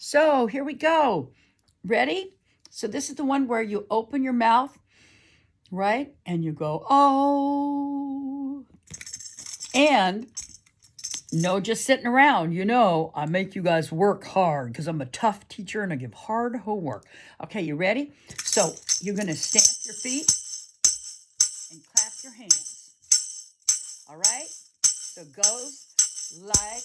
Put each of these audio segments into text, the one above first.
So here we go. Ready? So this is the one where you open your mouth, right? And you go, oh. And no just sitting around. I make you guys work hard because I'm a tough teacher and I give hard homework. Okay, you ready? So you're going to stamp your feet and clap your hands. All right? So it goes like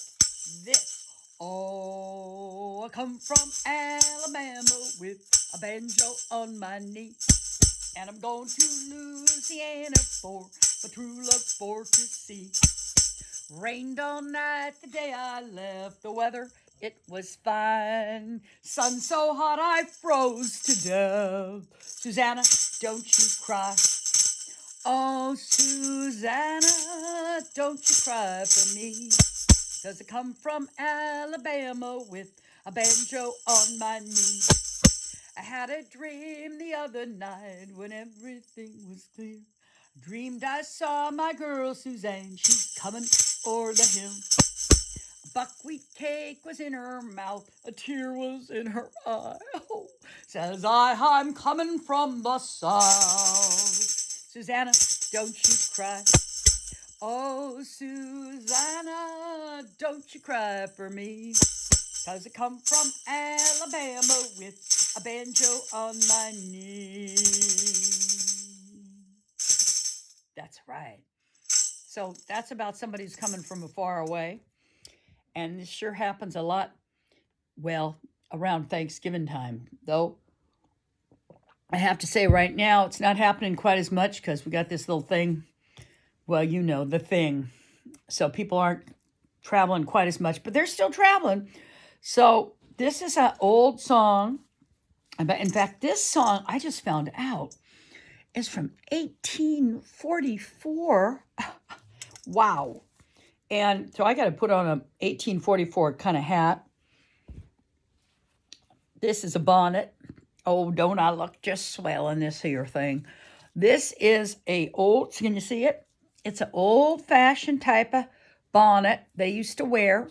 this. Oh, I come from Alabama with a banjo on my knee. And I'm going to Louisiana for my true love for to see. Rained all night the day I left. The weather, it was fine. Sun so hot I froze to death. Susanna, don't you cry. Oh, Susanna, don't you cry for me. 'Cause I come from Alabama with a banjo on my knee. I had a dream the other night when everything was clear. Dreamed I saw my girl Suzanne, she's coming o'er the hill. Buckwheat cake was in her mouth, a tear was in her eye. Oh, says I'm coming from the south. Susanna, don't you cry. Oh, Susanna, don't you cry for me. 'Cause I come from Alabama with a banjo on my knee. That's right. So that's about somebody who's coming from far away. And this sure happens a lot, well, around Thanksgiving time. Though I have to say right now, it's not happening quite as much because we got this little thing. Well, the thing. So people aren't traveling quite as much, but they're still traveling. So this is an old song. In fact, this song I just found out is from 1844. Wow. And so I got to put on a 1844 kind of hat. This is a bonnet. Oh, don't I look just swell in this here thing? This is can you see it? It's an old-fashioned type of bonnet they used to wear.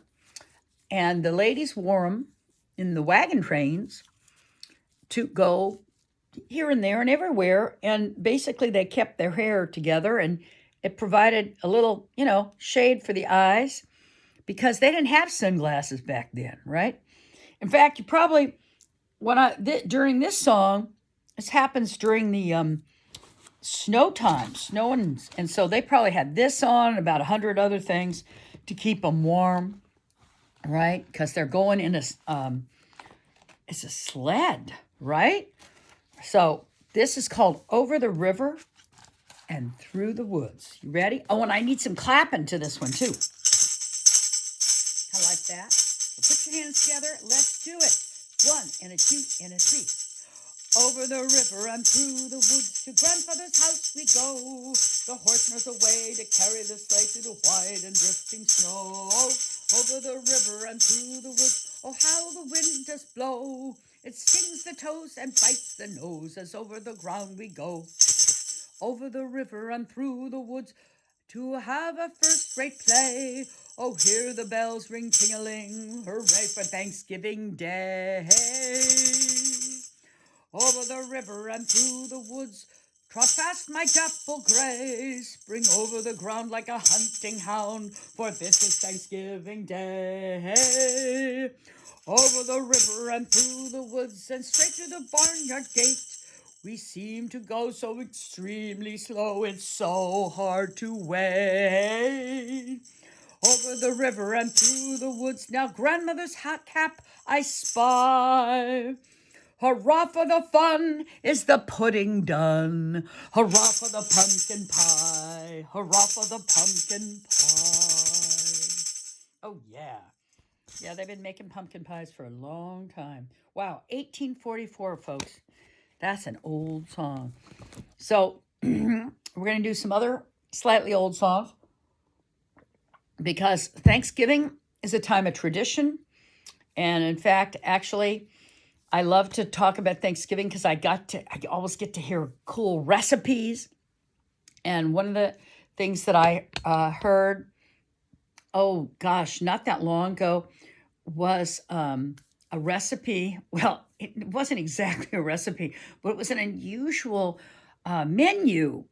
And the ladies wore them in the wagon trains to go here and there and everywhere. And basically, they kept their hair together and it provided a little, shade for the eyes because they didn't have sunglasses back then, right? In fact, you probably, during this song, this happens during the snow time, snowing. And so they probably had this on and about 100 other things to keep them warm, right? Because they're going in it's a sled, right? So this is called Over the River and Through the Woods. You ready? Oh, and I need some clapping to this one too. Kind of like that. So put your hands together. Let's do it. 1 and a 2 and a 3. Over the river and through the woods to grandfather's house we go. The horse knows the way to carry the sleigh through the white and drifting snow. Over the river and through the woods, oh how the wind does blow. It stings the toes and bites the nose as over the ground we go. Over the river and through the woods to have a first-rate play. Oh, hear the bells ring ting-a-ling, hooray for Thanksgiving Day. Over the river and through the woods, trot fast my dapple gray. Spring over the ground like a hunting hound, for this is Thanksgiving Day. Over the river and through the woods and straight to the barnyard gate. We seem to go so extremely slow, it's so hard to wait. Over the river and through the woods, now grandmother's hat cap I spy. Hurrah for the fun, is the pudding done? Hurrah for the pumpkin pie, hurrah for the pumpkin pie. Oh, yeah. Yeah, they've been making pumpkin pies for a long time. Wow, 1844, folks. That's an old song. So we're going to do some other slightly old songs because Thanksgiving is a time of tradition. And in fact, actually, I love to talk about Thanksgiving because I always get to hear cool recipes. And one of the things that I heard, oh gosh, not that long ago, was a recipe. Well, it wasn't exactly a recipe, but it was an unusual menu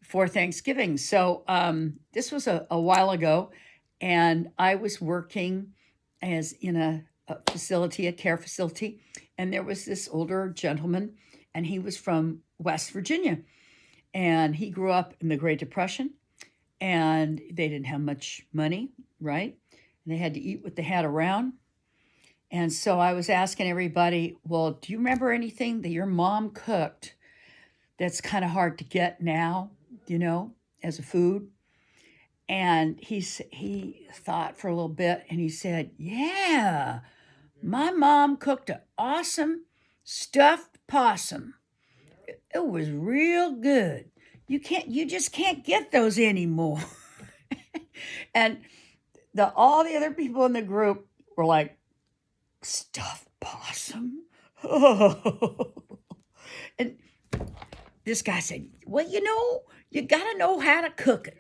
for Thanksgiving. So this was a while ago, and I was working as in a facility, a care facility, and there was this older gentleman, and he was from West Virginia, and he grew up in the Great Depression, and they didn't have much money, right? And they had to eat what they had around. And so I was asking everybody, well, do you remember anything that your mom cooked that's kind of hard to get now, as a food? And he thought for a little bit and he said, yeah, my mom cooked an awesome stuffed possum. It was real good. You just can't get those anymore. And all the other people in the group were like, stuffed possum? Oh. And this guy said, well, you got to know how to cook it,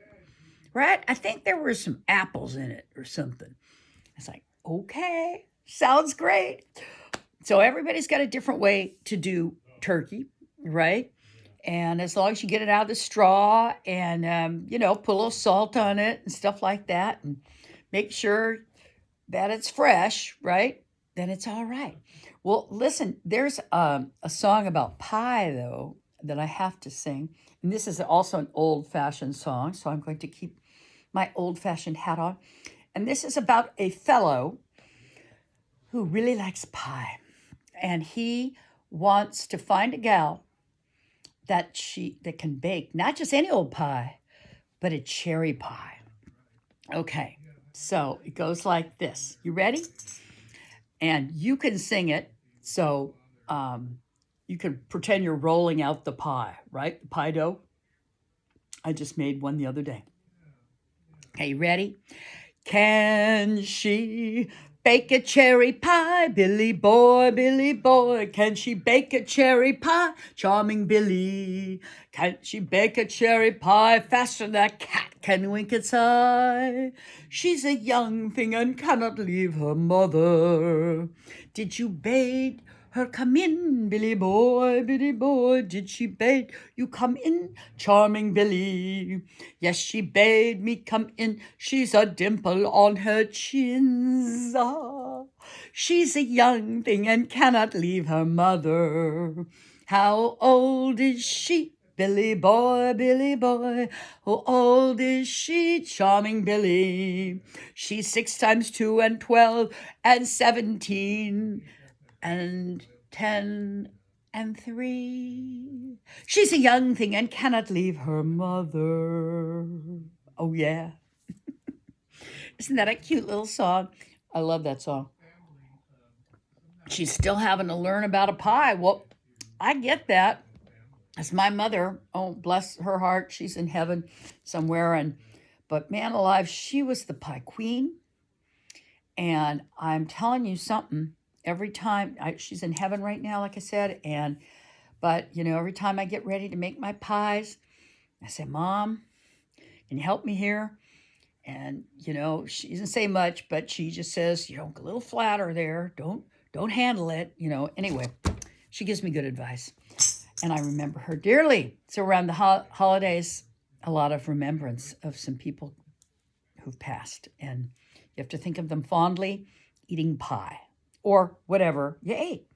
right? I think there were some apples in it or something. It's like, okay, sounds great. So everybody's got a different way to do turkey, right? And as long as you get it out of the straw and, put a little salt on it and stuff like that and make sure that it's fresh, right? Then it's all right. Well, listen, there's a song about pie, though, that I have to sing. And this is also an old-fashioned song, so I'm going to keep my old-fashioned hat on. And this is about a fellow who really likes pie. And he wants to find a gal that can bake not just any old pie, but a cherry pie. Okay, so it goes like this. You ready? And you can sing it, so you can pretend you're rolling out the pie, right? The pie dough. I just made one the other day. Okay, you ready? Can she bake a cherry pie, Billy boy, Billy boy? Can she bake a cherry pie, charming Billy? Can she bake a cherry pie faster than a cat can wink its eye? She's a young thing and cannot leave her mother. Did you bade her come in, Billy boy, Billy boy? Did she bade you come in, charming Billy? Yes, she bade me come in. She's a dimple on her chins. Ah, she's a young thing and cannot leave her mother. How old is she, Billy boy, Billy boy? How old is she, charming Billy? She's 6 times 2 and 12 and 17 and 10 and 3. She's a young thing and cannot leave her mother. Oh, yeah. Isn't that a cute little song? I love that song. She's still having to learn about a pie. Well, I get that. As my mother, oh, bless her heart, she's in heaven somewhere. But man alive, she was the pie queen. And I'm telling you something, every time, she's in heaven right now, like I said, but every time I get ready to make my pies, I say, Mom, can you help me here? And, she doesn't say much, but she just says, a little flatter there. Don't handle it, Anyway, she gives me good advice. And I remember her dearly. So around the holidays, a lot of remembrance of some people who've passed. And you have to think of them fondly, eating pie or whatever you ate.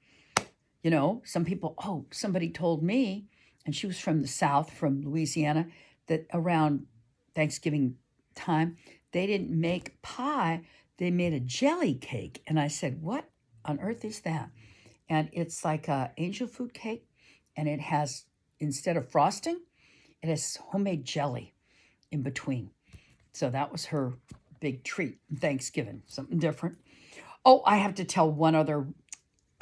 Some people, somebody told me, and she was from the South, from Louisiana, that around Thanksgiving time, they didn't make pie, they made a jelly cake. And I said, what on earth is that? And it's like a angel food cake, and it has, instead of frosting, it has homemade jelly in between. So that was her big treat in Thanksgiving, something different. Oh, I have to tell one other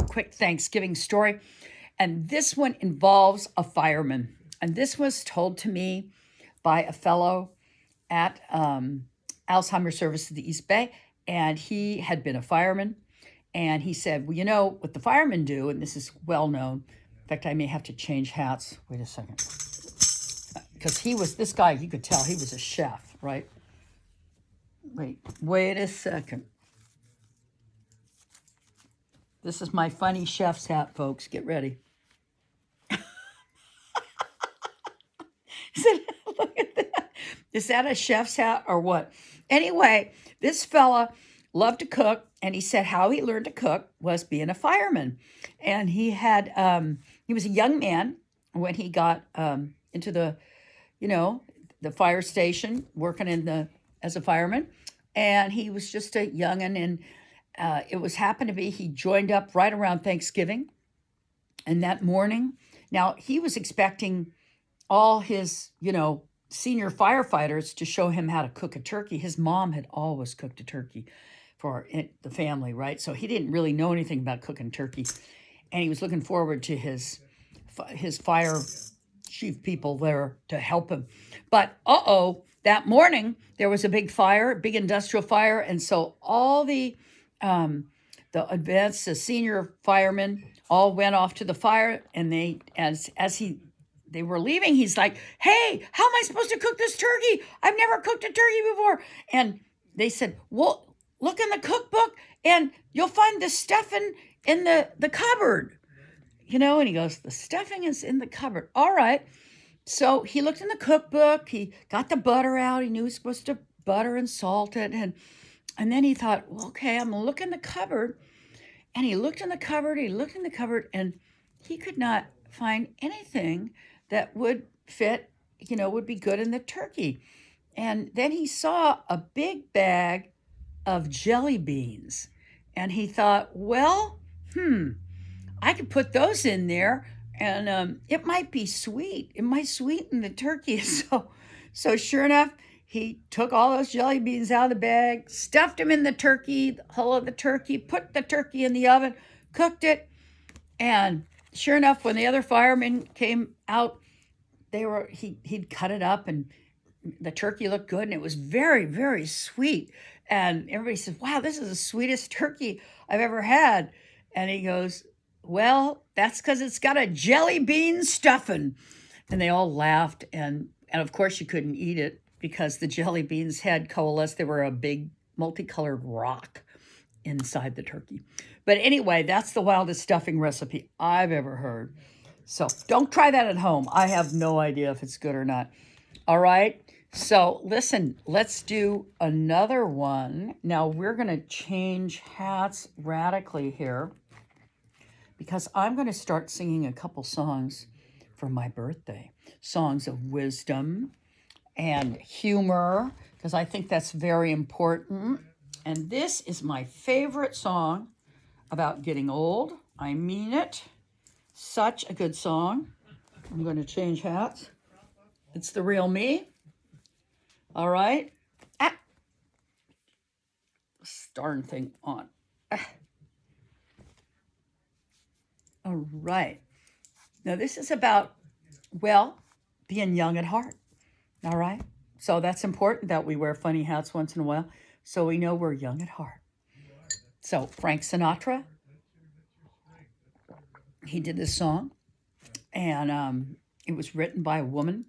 quick Thanksgiving story. And this one involves a fireman. And this was told to me by a fellow at Alzheimer's Service of the East Bay. And he had been a fireman. And he said, well, what the firemen do, and this is well known. In fact, I may have to change hats. Wait a second. Because this guy, you could tell he was a chef, right? Wait a second. This is my funny chef's hat, folks. Get ready. Look at that. Is that a chef's hat or what? Anyway, this fella loved to cook, and he said how he learned to cook was being a fireman. And he was a young man when he got into the fire station, working as a fireman. And he was just a youngin', and it was happened to be he joined up right around Thanksgiving. And that morning, now he was expecting all his, senior firefighters to show him how to cook a turkey. His mom had always cooked a turkey for the family, right? So he didn't really know anything about cooking turkey. And he was looking forward to his fire chief people there to help him. But that morning there was a big fire, a big industrial fire, and so all the senior firemen all went off to the fire, and they were leaving, he's like, "Hey, how am I supposed to cook this turkey? I've never cooked a turkey before." And they said, "Well, look in the cookbook, and you'll find the stuffing in the cupboard." And he goes, "The stuffing is in the cupboard." All right. So he looked in the cookbook. He got the butter out. He knew he was supposed to butter and salt it. And then he thought, well, okay, I'm going to look in the cupboard. And he looked in the cupboard. He looked in the cupboard, and he could not find anything that would fit, would be good in the turkey. And then he saw a big bag of jelly beans. And he thought, well, I could put those in there, and it might be sweet. It might sweeten the turkey. So sure enough, he took all those jelly beans out of the bag, stuffed them in the turkey, the hull of the turkey, put the turkey in the oven, cooked it, and sure enough, when the other firemen came out, he'd cut it up, and the turkey looked good, and it was very, very sweet. And everybody said, "Wow, this is the sweetest turkey I've ever had." And he goes, "Well, that's because it's got a jelly bean stuffing." And they all laughed, and of course you couldn't eat it because the jelly beans had coalesced. They were a big multicolored rock inside the turkey. But anyway, that's the wildest stuffing recipe I've ever heard. So don't try that at home. I have no idea if it's good or not. All right. So listen, let's do another one. Now we're going to change hats radically here, because I'm going to start singing a couple songs for my birthday. Songs of wisdom and humor, because I think that's very important. And this is my favorite song about getting old. I mean it. Such a good song. I'm going to change hats. It's The Real Me. All right. This darn thing on. All right. Now this is about, being young at heart. All right. So that's important that we wear funny hats once in a while, so we know we're young at heart. So Frank Sinatra, he did this song, and it was written by a woman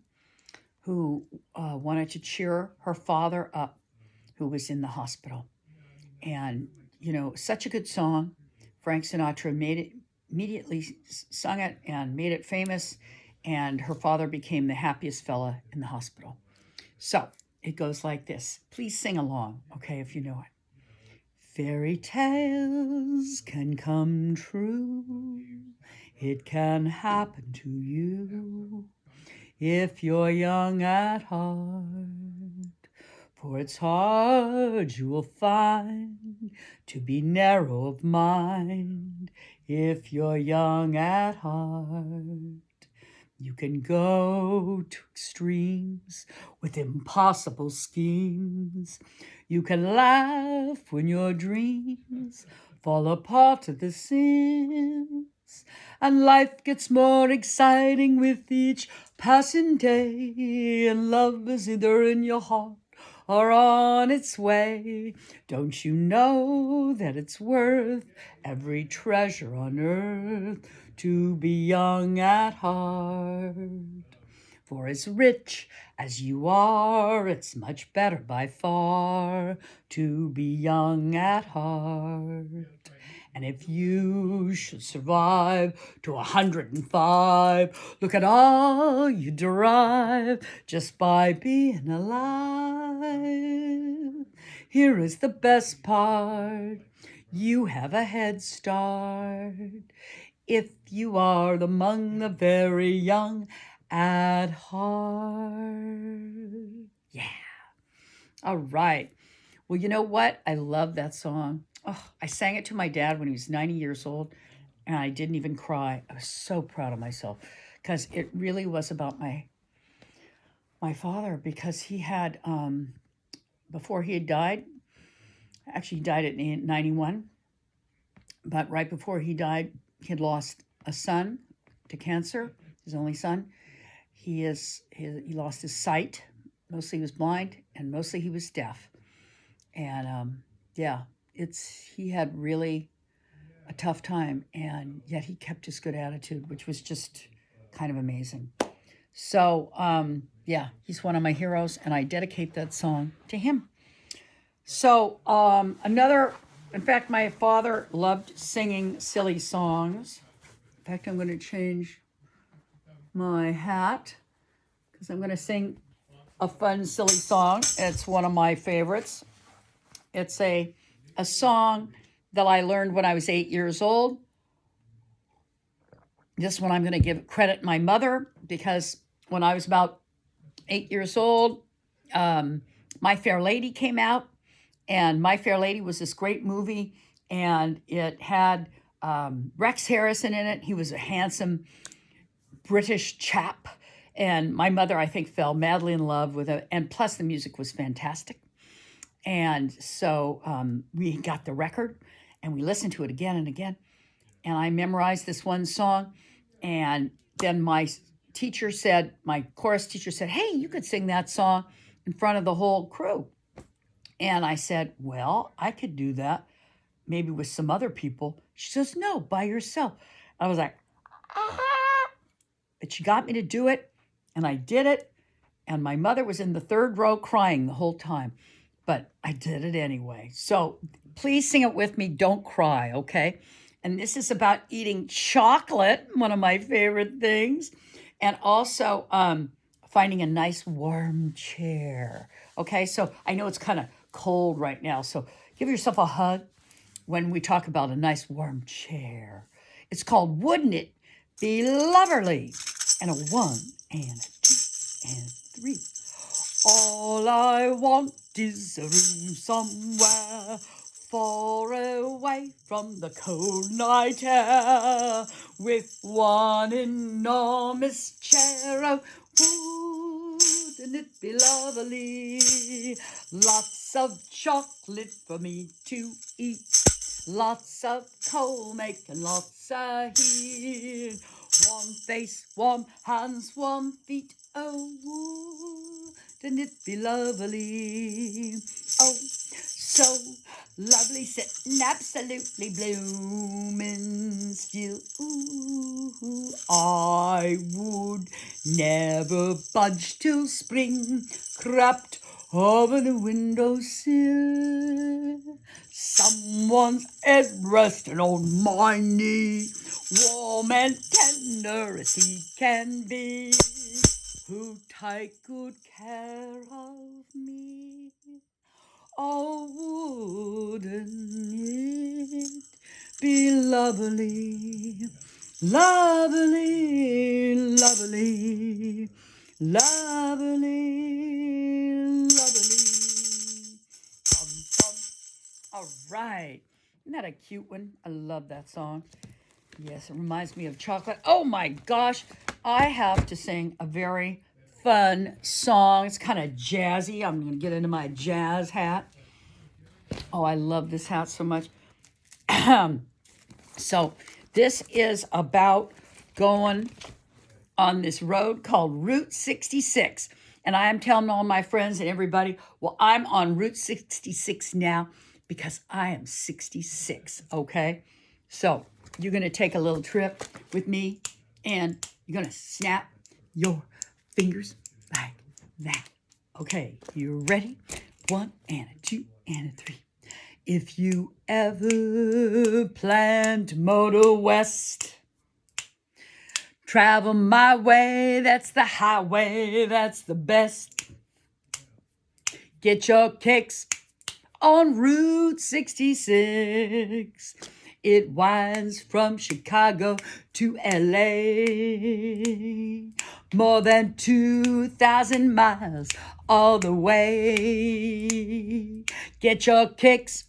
who wanted to cheer her father up, who was in the hospital. And, such a good song. Frank Sinatra immediately sung it and made it famous, and her father became the happiest fella in the hospital. So it goes like this. Please sing along, okay, if you know it. Fairy tales can come true. It can happen to you if you're young at heart. For it's hard, you will find, to be narrow of mind if you're young at heart. You can go to extremes with impossible schemes. You can laugh when your dreams fall apart at the seams. And life gets more exciting with each passing day. And love is either in your heart or on its way. Don't you know that it's worth every treasure on earth to be young at heart? For as rich as you are, it's much better by far to be young at heart. And if you should survive to 105, look at all you derive just by being alive. Here is the best part. You have a head start. If you are among the very young at heart. Yeah. All right. Well, you know what? I love that song. Oh, I sang it to my dad when he was 90 years old, and I didn't even cry. I was so proud of myself because it really was about my father, because he had before he had died, actually he died at 91, but right before he died, he had lost a son to cancer, his only son. He lost his sight. Mostly he was blind, and mostly he was deaf. And yeah, he had really a tough time, and yet he kept his good attitude, which was just kind of amazing. So yeah, he's one of my heroes, and I dedicate that song to him. So in fact, my father loved singing silly songs. In fact, I'm going to change my hat because I'm going to sing a fun, silly song. It's one of my favorites. It's a song that I learned when I was 8 years old. This one I'm going to give credit my mother, because when I was about 8 years old, My Fair Lady came out, and My Fair Lady was this great movie, and it had Rex Harrison in it. He was a handsome British chap, and my mother, I think, fell madly in love with it, and plus the music was fantastic. And so we got the record, and we listened to it again and again, and I memorized this one song. And then my chorus teacher said, hey, you could sing that song in front of the whole crew. And I said, well, I could do that, maybe with some other people. She says, no, by yourself. I was like, ah. But she got me to do it, and I did it. And my mother was in the third row crying the whole time, but I did it anyway. So please sing it with me. Don't cry, okay? And this is about eating chocolate, one of my favorite things, and also finding a nice warm chair. Okay, so I know it's kind of cold right now, so give yourself a hug when we talk about a nice warm chair. It's called Wouldn't It Be Loverly? And a 1 and a 2 and a 3. All I want is a room somewhere far away from the cold night air, with one enormous chair. Oh, wouldn't it be lovely? Lots of chocolate for me to eat, lots of coal making lots of heat, warm face, warm hands, warm feet. Oh, wouldn't it be lovely? Oh, so lovely, sitting absolutely blooming still. Ooh, I would never budge till spring crept over the windowsill. Someone's head resting on my knee, warm and tender as he can be, who take good care of me. Oh, wouldn't it be lovely, lovely, lovely, lovely, lovely. Bum, bum. All right. Isn't that a cute one? I love that song. Yes, it reminds me of chocolate. Oh my gosh. I have to sing a very fun song. It's kind of jazzy. I'm going to get into my jazz hat. Oh, I love this hat so much. So this is about going on this road called Route 66. And I am telling all my friends and everybody, well, I'm on Route 66 now because I am 66, okay? So you're going to take a little trip with me, and you're going to snap your fingers like that. Okay, you ready? 1 and a 2 and a 3. If you ever plan to motor west, travel my way, that's the highway, that's the best. Get your kicks on Route 66. It winds from Chicago to LA. More than 2,000 miles all the way. Get your kicks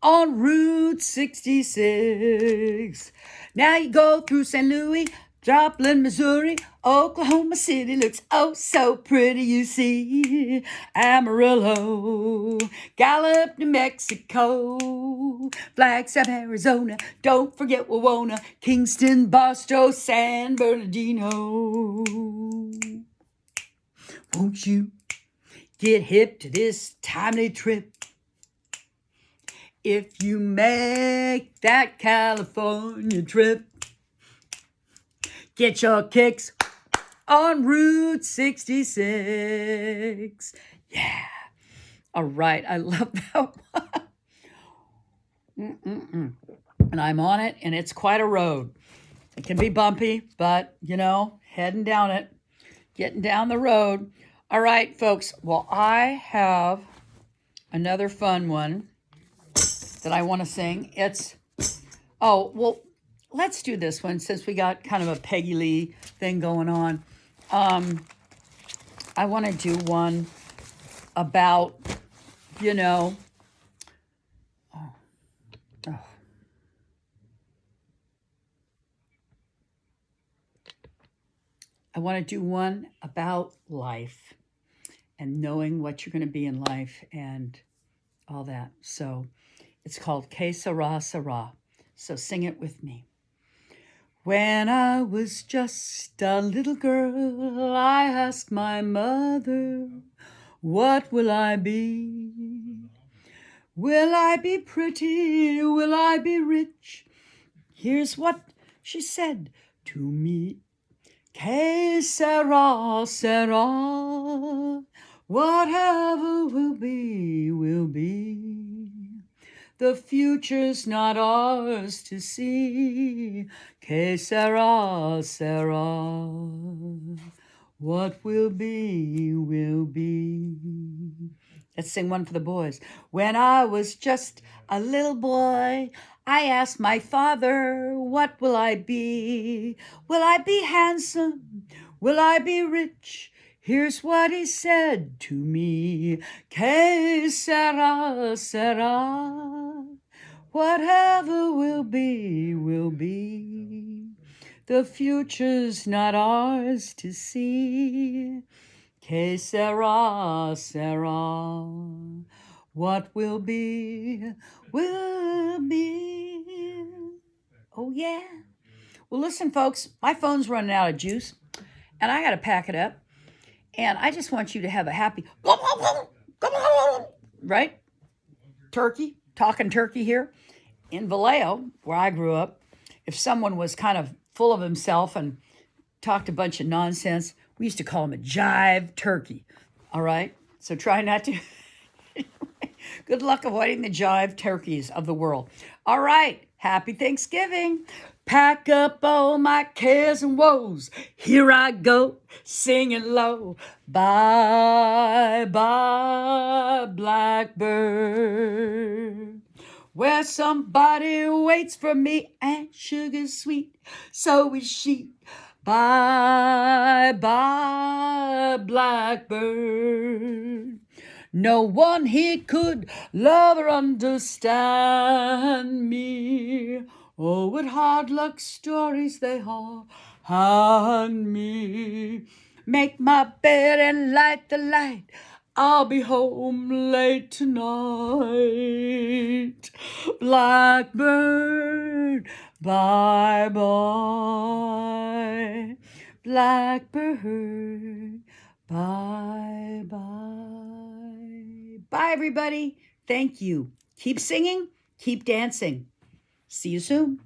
on Route 66. Now you go through St. Louis, Joplin, Missouri, Oklahoma City looks oh so pretty, you see. Amarillo, Gallup, New Mexico, Flagstaff, Arizona, don't forget Wawona, Kingston, Barstow, San Bernardino. Won't you get hip to this timely trip? If you make that California trip, get your kicks on Route 66. Yeah. All right. I love that one. And I'm on it, and it's quite a road. It can be bumpy, but, heading down it, getting down the road. All right, folks. Well, I have another fun one that I want to sing. Let's do this one since we got kind of a Peggy Lee thing going on. I want to do one about, I want to do one about life and knowing what you're going to be in life and all that. So it's called Que Sera, Sera. So sing it with me. When I was just a little girl, I asked my mother, what will I be? Will I be pretty? Will I be rich? Here's what she said to me. Que sera, sera. Whatever will be, will be. The future's not ours to see. Que sera, sera. What will be, will be. Let's sing one for the boys. When I was just a little boy, I asked my father, what will I be? Will I be handsome? Will I be rich? Here's what he said to me. Que sera, sera. Whatever will be, will be. The future's not ours to see. Que sera, sera. What will be, will be. Oh, yeah. Well, listen, folks, my phone's running out of juice, and I got to pack it up. And I just want you to have a happy, right? Turkey, talking turkey here. In Vallejo, where I grew up, if someone was kind of full of himself and talked a bunch of nonsense, we used to call him a jive turkey. All right? So try not to. Good luck avoiding the jive turkeys of the world. All right. Happy Thanksgiving. Pack up all my cares and woes. Here I go, singing low. Bye, bye, blackbird. Where somebody waits for me, and sugar's sweet, so is she. Bye, bye, blackbird. No one here could love or understand me. Oh, what hard luck stories they haunt me. Make my bed and light the light. I'll be home late tonight. Blackbird, bye-bye. Blackbird, bye-bye. Bye, everybody. Thank you. Keep singing, keep dancing. See you soon.